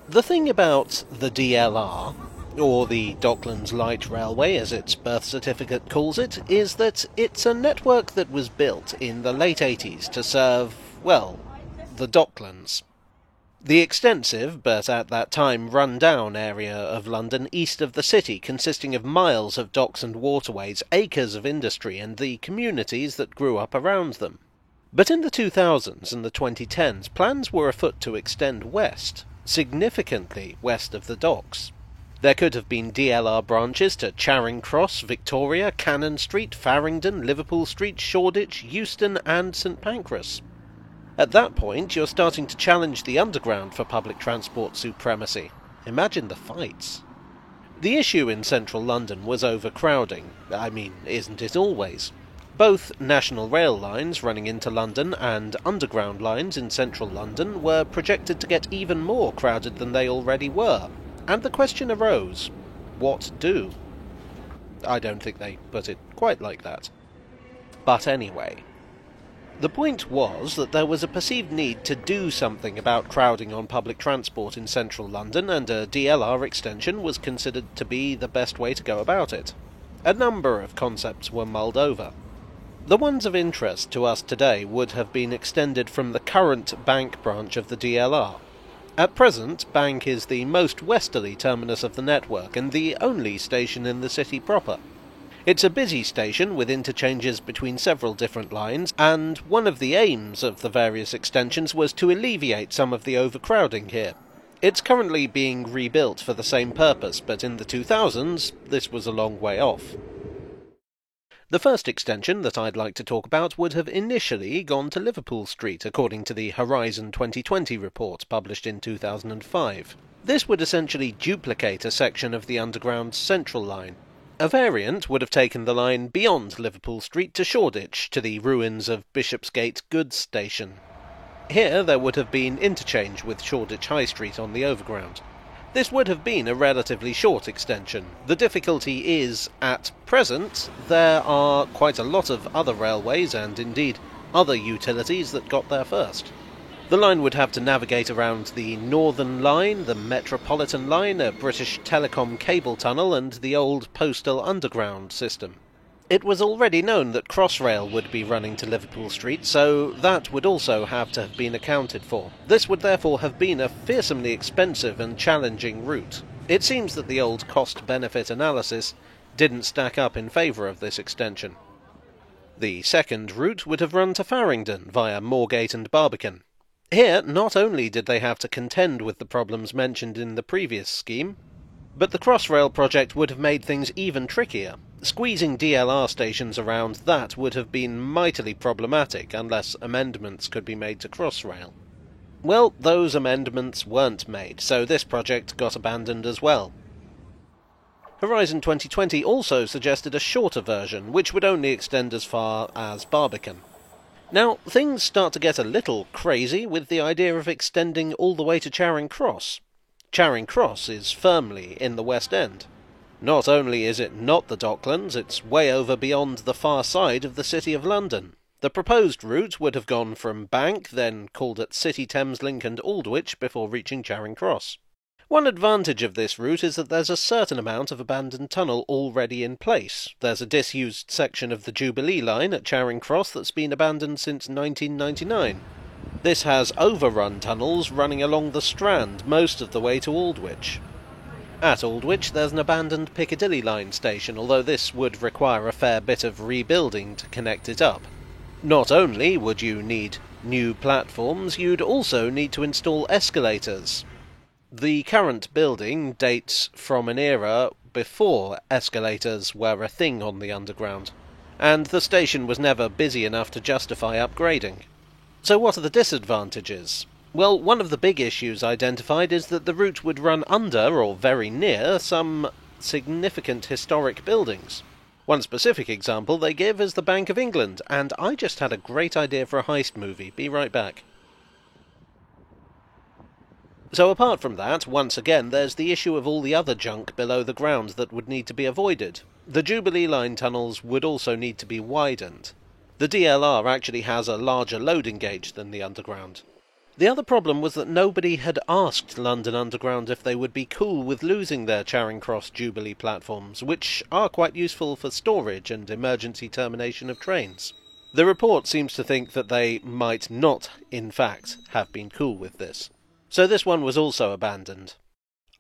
The thing about the DLR, or the Docklands Light Railway as its birth certificate calls it, is that it's a network that was built in the late 80s to serve, well, the Docklands. The extensive, but at that time run-down area of London east of the city, consisting of miles of docks and waterways, acres of industry, and the communities that grew up around them. But in the 2000s and the 2010s, plans were afoot to extend west, significantly west of the docks. There could have been DLR branches to Charing Cross, Victoria, Cannon Street, Farringdon, Liverpool Street, Shoreditch, Euston and St Pancras. At that point, you're starting to challenge the Underground for public transport supremacy. Imagine the fights. The issue in central London was overcrowding. I mean, isn't it always? Both national rail lines running into London and underground lines in central London were projected to get even more crowded than they already were. And the question arose, what do? I don't think they put it quite like that. But anyway. The point was that there was a perceived need to do something about crowding on public transport in central London, and a DLR extension was considered to be the best way to go about it. A number of concepts were mulled over. The ones of interest to us today would have been extended from the current Bank branch of the DLR. At present, Bank is the most westerly terminus of the network and the only station in the city proper. It's a busy station with interchanges between several different lines, and one of the aims of the various extensions was to alleviate some of the overcrowding here. It's currently being rebuilt for the same purpose, but in the 2000s, this was a long way off. The first extension that I'd like to talk about would have initially gone to Liverpool Street, according to the Horizon 2020 report published in 2005. This would essentially duplicate a section of the Underground's Central Line. A variant would have taken the line beyond Liverpool Street to Shoreditch, to the ruins of Bishopsgate Goods Station. Here there would have been interchange with Shoreditch High Street on the Overground. This would have been a relatively short extension. The difficulty is, at present, there are quite a lot of other railways and indeed other utilities that got there first. The line would have to navigate around the Northern Line, the Metropolitan Line, a British Telecom cable tunnel and the old Postal Underground system. It was already known that Crossrail would be running to Liverpool Street, so that would also have to have been accounted for. This would therefore have been a fearsomely expensive and challenging route. It seems that the old cost-benefit analysis didn't stack up in favour of this extension. The second route would have run to Farringdon via Moorgate and Barbican. Here, not only did they have to contend with the problems mentioned in the previous scheme, but the Crossrail project would have made things even trickier. Squeezing DLR stations around that would have been mightily problematic unless amendments could be made to Crossrail. Well, those amendments weren't made, so this project got abandoned as well. Horizon 2020 also suggested a shorter version, which would only extend as far as Barbican. Now, things start to get a little crazy with the idea of extending all the way to Charing Cross. Charing Cross is firmly in the West End. Not only is it not the Docklands, it's way over beyond the far side of the City of London. The proposed route would have gone from Bank, then called at City Thameslink and Aldwych before reaching Charing Cross. One advantage of this route is that there's a certain amount of abandoned tunnel already in place. There's a disused section of the Jubilee line at Charing Cross that's been abandoned since 1999. This has overrun tunnels running along the Strand most of the way to Aldwych. At Aldwych there's an abandoned Piccadilly line station, although this would require a fair bit of rebuilding to connect it up. Not only would you need new platforms, you'd also need to install escalators. The current building dates from an era before escalators were a thing on the Underground, and the station was never busy enough to justify upgrading. So what are the disadvantages? Well, one of the big issues identified is that the route would run under, or very near, some significant historic buildings. One specific example they give is the Bank of England, and I just had a great idea for a heist movie. Be right back. So apart from that, once again, there's the issue of all the other junk below the ground that would need to be avoided. The Jubilee line tunnels would also need to be widened. The DLR actually has a larger loading gauge than the Underground. The other problem was that nobody had asked London Underground if they would be cool with losing their Charing Cross Jubilee platforms, which are quite useful for storage and emergency termination of trains. The report seems to think that they might not, in fact, have been cool with this. So this one was also abandoned.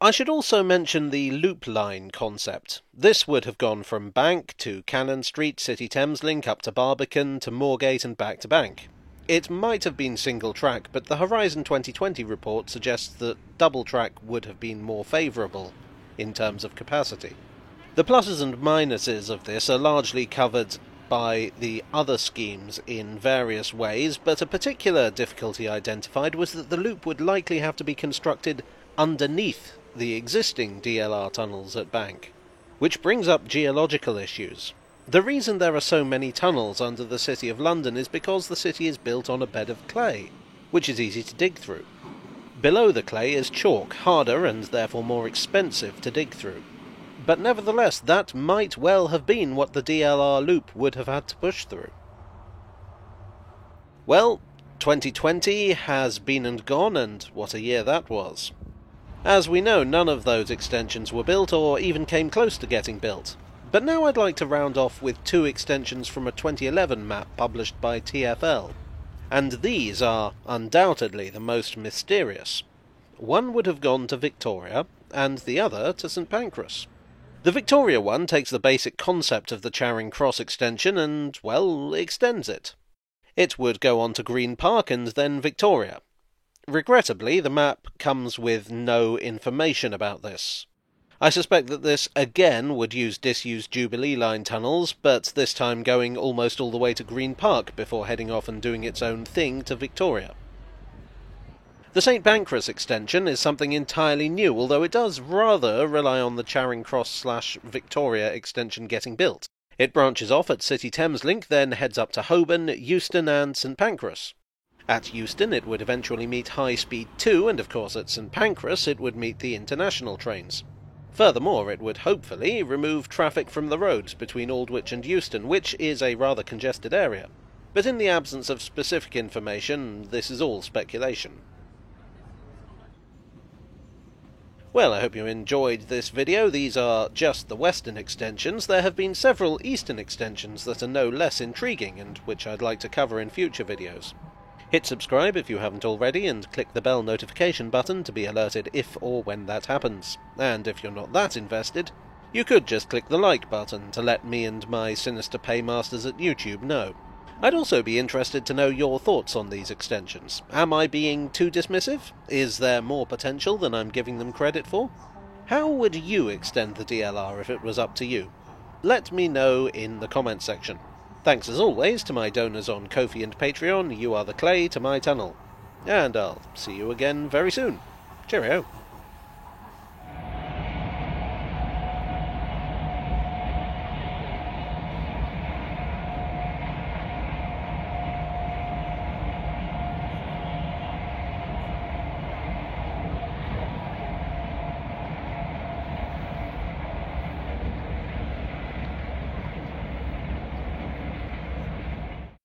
I should also mention the Loop Line concept. This would have gone from Bank to Cannon Street, City Thameslink, up to Barbican, to Moorgate and back to Bank. It might have been single track, but the Horizon 2020 report suggests that double track would have been more favourable in terms of capacity. The pluses and minuses of this are largely covered by the other schemes in various ways, but a particular difficulty identified was that the loop would likely have to be constructed underneath the existing DLR tunnels at Bank, which brings up geological issues. The reason there are so many tunnels under the City of London is because the city is built on a bed of clay, which is easy to dig through. Below the clay is chalk, harder and therefore more expensive to dig through. But nevertheless, that might well have been what the DLR loop would have had to push through. Well, 2020 has been and gone, and what a year that was. As we know, none of those extensions were built or even came close to getting built. But now I'd like to round off with two extensions from a 2011 map published by TfL. And these are undoubtedly the most mysterious. One would have gone to Victoria, and the other to St Pancras. The Victoria one takes the basic concept of the Charing Cross extension and, well, extends it. It would go on to Green Park and then Victoria. Regrettably, the map comes with no information about this. I suspect that this again would use disused Jubilee Line tunnels, but this time going almost all the way to Green Park before heading off and doing its own thing to Victoria. The St Pancras extension is something entirely new, although it does rather rely on the Charing Cross/Victoria extension getting built. It branches off at City Thameslink, then heads up to Holborn, Euston and St Pancras. At Euston it would eventually meet High Speed 2, and of course at St Pancras it would meet the international trains. Furthermore, it would hopefully remove traffic from the roads between Aldwych and Euston, which is a rather congested area. But in the absence of specific information, this is all speculation. Well, I hope you enjoyed this video. These are just the western extensions. There have been several eastern extensions that are no less intriguing, and which I'd like to cover in future videos. Hit subscribe if you haven't already, and click the bell notification button to be alerted if or when that happens. And if you're not that invested, you could just click the like button to let me and my sinister paymasters at YouTube know. I'd also be interested to know your thoughts on these extensions. Am I being too dismissive? Is there more potential than I'm giving them credit for? How would you extend the DLR if it was up to you? Let me know in the comments section. Thanks as always to my donors on Ko-fi and Patreon. You are the clay to my tunnel. And I'll see you again very soon. Cheerio.